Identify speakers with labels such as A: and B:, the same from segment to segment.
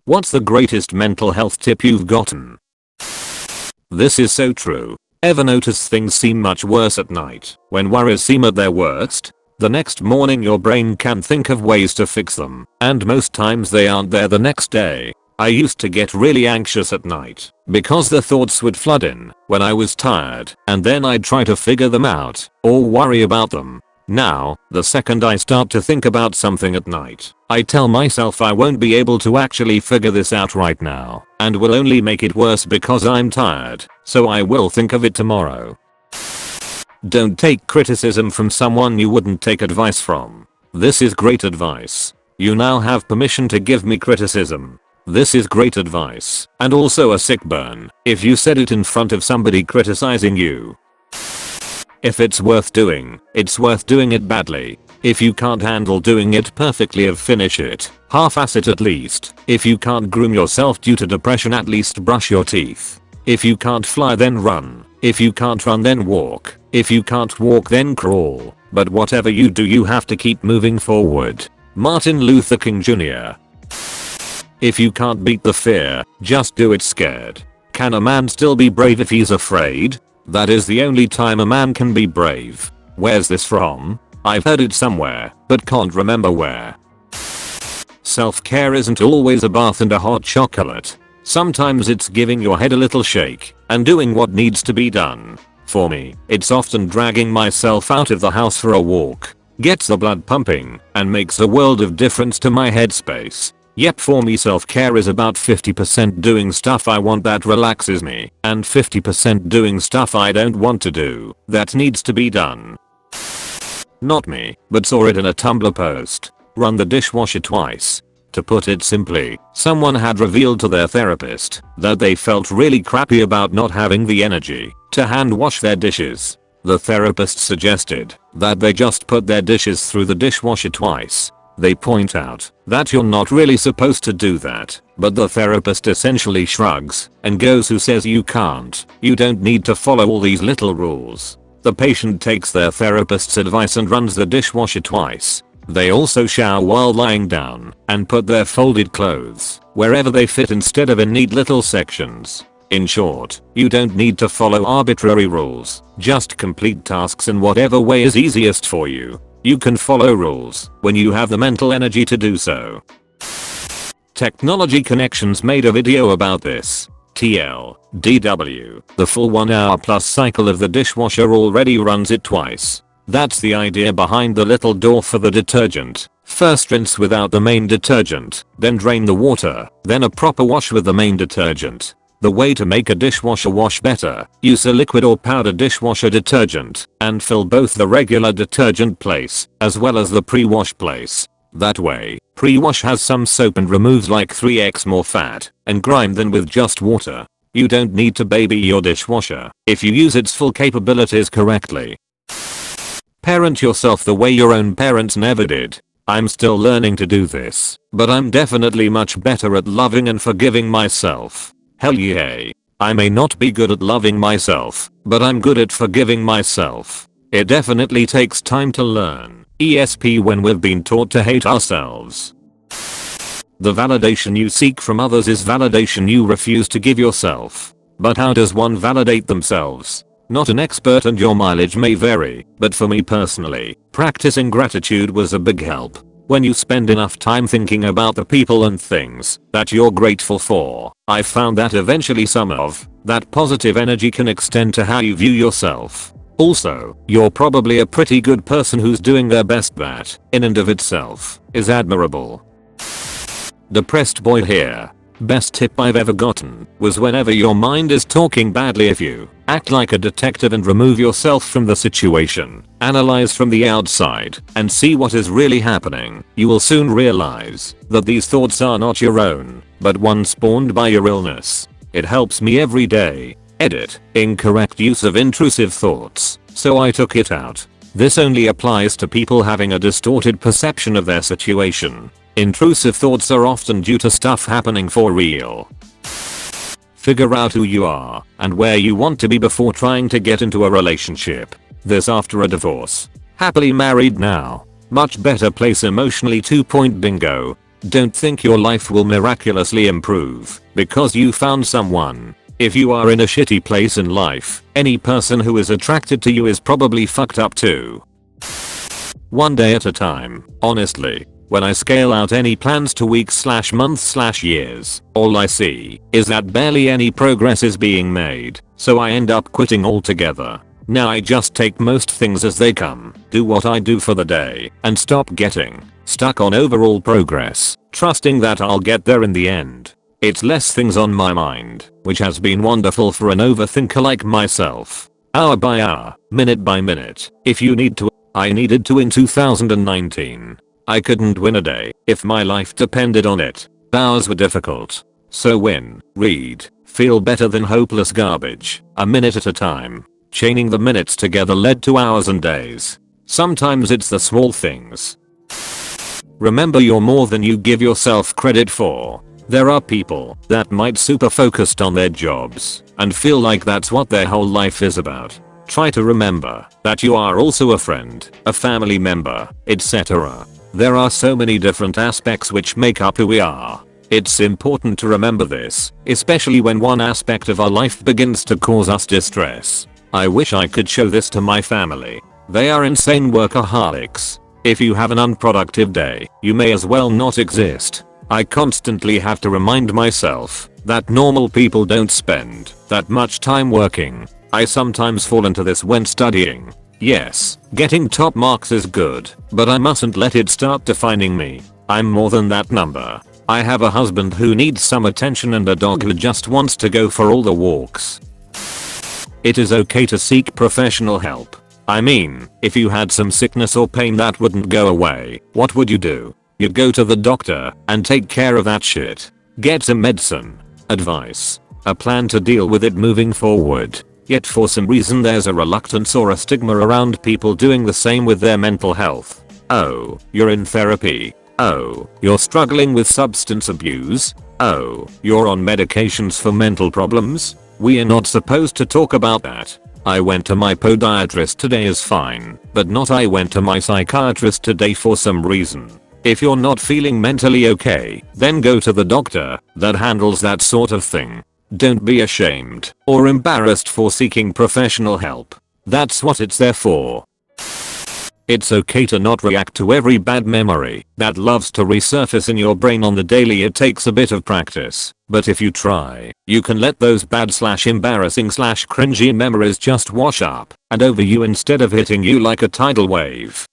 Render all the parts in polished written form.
A: What's the greatest mental health tip you've gotten? This is so true. Ever notice things seem much worse at night when worries seem at their worst? The next morning your brain can think of ways to fix them, and most times they aren't there the next day. I used to get really anxious at night because the thoughts would flood in when I was tired, and then I'd try to figure them out or worry about them. Now, the second I start to think about something at night, I tell myself I won't be able to actually figure this out right now and will only make it worse because I'm tired, so I will think of it tomorrow. Don't take criticism from someone you wouldn't take advice from. This is great advice. You now have permission to give me criticism. This is great advice, and also a sick burn if you said it in front of somebody criticizing you. If it's worth doing, it's worth doing it badly. If you can't handle doing it perfectly, finish it. Half-ass it at least. If you can't groom yourself due to depression, at least brush your teeth. If you can't fly, then run. If you can't run, then walk. If you can't walk, then crawl. But whatever you do, you have to keep moving forward. Martin Luther King Jr. If you can't beat the fear, just do it scared. Can a man still be brave if he's afraid? That is the only time a man can be brave. Where's this from? I've heard it somewhere, but can't remember where. Self-care isn't always a bath and a hot chocolate. Sometimes it's giving your head a little shake and doing what needs to be done. For me, it's often dragging myself out of the house for a walk. Gets the blood pumping and makes a world of difference to my headspace. Yep, for me self-care is about 50% doing stuff I want that relaxes me, and 50% doing stuff I don't want to do that needs to be done. Not me, but saw it in a Tumblr post. Run the dishwasher twice. To put it simply, someone had revealed to their therapist that they felt really crappy about not having the energy to hand wash their dishes. The therapist suggested that they just put their dishes through the dishwasher twice. They point out that you're not really supposed to do that, but the therapist essentially shrugs and goes, who says you can't? You don't need to follow all these little rules. The patient takes their therapist's advice and runs the dishwasher twice. They also shower while lying down and put their folded clothes wherever they fit instead of in neat little sections. In short, you don't need to follow arbitrary rules, just complete tasks in whatever way is easiest for you. You can follow rules when you have the mental energy to do so. Technology Connections made a video about this. TLDW, the full 1 hour plus cycle of the dishwasher already runs it twice. That's the idea behind the little door for the detergent. First rinse without the main detergent, then drain the water, then a proper wash with the main detergent. The way to make a dishwasher wash better, use a liquid or powder dishwasher detergent and fill both the regular detergent place as well as the pre-wash place. That way, pre-wash has some soap and removes like 3x more fat and grime than with just water. You don't need to baby your dishwasher if you use its full capabilities correctly. Parent yourself the way your own parents never did. I'm still learning to do this, but I'm definitely much better at loving and forgiving myself. Hell yeah. I may not be good at loving myself, but I'm good at forgiving myself. It definitely takes time to learn, ESP, when we've been taught to hate ourselves. The validation you seek from others is validation you refuse to give yourself. But how does one validate themselves? Not an expert and your mileage may vary, but for me personally, practicing gratitude was a big help. When you spend enough time thinking about the people and things that you're grateful for, I found that eventually some of that positive energy can extend to how you view yourself. Also, you're probably a pretty good person who's doing their best. That, in and of itself, is admirable. Depressed boy here. Best tip I've ever gotten was whenever your mind is talking badly of you, act like a detective and remove yourself from the situation. Analyze from the outside and see what is really happening. You will soon realize that these thoughts are not your own, but one spawned by your illness. It helps me every day. Edit. Incorrect use of intrusive thoughts, so I took it out. This only applies to people having a distorted perception of their situation. Intrusive thoughts are often due to stuff happening for real. Figure out who you are and where you want to be before trying to get into a relationship. This after a divorce. Happily married now. Much better place emotionally. 2 point bingo. Don't think your life will miraculously improve because you found someone. If you are in a shitty place in life, any person who is attracted to you is probably fucked up too. One day at a time, honestly. When I scale out any plans to weeks/months/years, all I see is that barely any progress is being made, so I end up quitting altogether. Now I just take most things as they come, do what I do for the day, and stop getting stuck on overall progress, trusting that I'll get there in the end. It's less things on my mind, which has been wonderful for an overthinker like myself. Hour by hour, minute by minute, if you need to. I needed to in 2019. I couldn't win a day if my life depended on it. Hours were difficult. So win, read, feel better than hopeless garbage, a minute at a time. Chaining the minutes together led to hours and days. Sometimes it's the small things. Remember, you're more than you give yourself credit for. There are people that might super focused on their jobs and feel like that's what their whole life is about. Try to remember that you are also a friend, a family member, etc. There are so many different aspects which make up who we are. It's important to remember this, especially when one aspect of our life begins to cause us distress. I wish I could show this to my family. They are insane workaholics. If you have an unproductive day, you may as well not exist. I constantly have to remind myself that normal people don't spend that much time working. I sometimes fall into this when studying. Yes, getting top marks is good, but I mustn't let it start defining me. I'm more than that number. I have a husband who needs some attention and a dog who just wants to go for all the walks. It is okay to seek professional help. I mean, if you had some sickness or pain that wouldn't go away, what would you do? You'd go to the doctor and take care of that shit. Get some medicine, advice, a plan to deal with it moving forward. Yet for some reason there's a reluctance or a stigma around people doing the same with their mental health. Oh, you're in therapy. Oh, you're struggling with substance abuse. Oh, you're on medications for mental problems. We are not supposed to talk about that. I went to my podiatrist today is fine, but not I went to my psychiatrist today for some reason. If you're not feeling mentally okay, then go to the doctor that handles that sort of thing. Don't be ashamed or embarrassed for seeking professional help. That's what it's there for. It's okay to not react to every bad memory that loves to resurface in your brain on the daily. It takes a bit of practice, but if you try, you can let those bad/embarrassing/cringy memories just wash up and over you instead of hitting you like a tidal wave.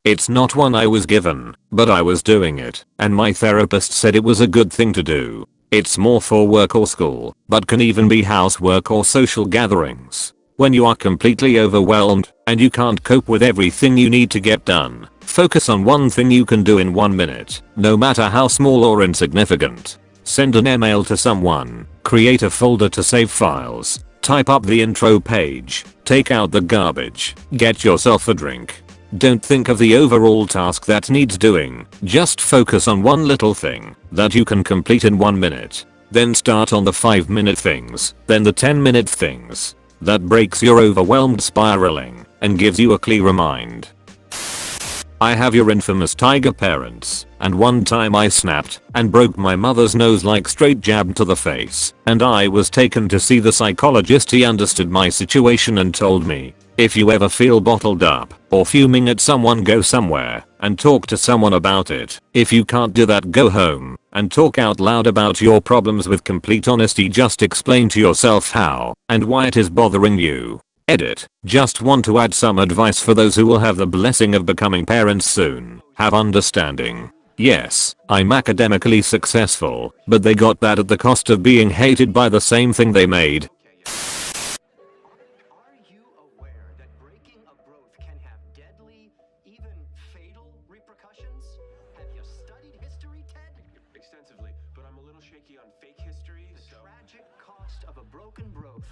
A: It's not one I was given, but I was doing it, and my therapist said it was a good thing to do. It's more for work or school, but can even be housework or social gatherings. When you are completely overwhelmed and you can't cope with everything you need to get done, focus on one thing you can do in 1 minute, no matter how small or insignificant. Send an email to someone, create a folder to save files, type up the intro page, take out the garbage, get yourself a drink. Don't think of the overall task that needs doing, just focus on one little thing that you can complete in 1 minute. Then start on the 5-minute things, then the 10-minute things. That breaks your overwhelmed spiraling and gives you a clearer mind. I have your infamous tiger parents, and one time I snapped and broke my mother's nose like straight jab to the face, and I was taken to see the psychologist. He understood my situation and told me, if you ever feel bottled up or fuming at someone, go somewhere and talk to someone about it. If you can't do that, go home and talk out loud about your problems with complete honesty. Just explain to yourself how and why it is bothering you. Edit. Just want to add some advice for those who will have the blessing of becoming parents soon. Have understanding. Yes, I'm academically successful, but they got that at the cost of being hated by the same thing they made.
B: Are you aware that breaking a growth can have deadly, even fatal repercussions? Have you studied history, Ted?
C: Extensively, but I'm a little shaky on fake history,
B: The
C: so...
B: tragic cost of a broken growth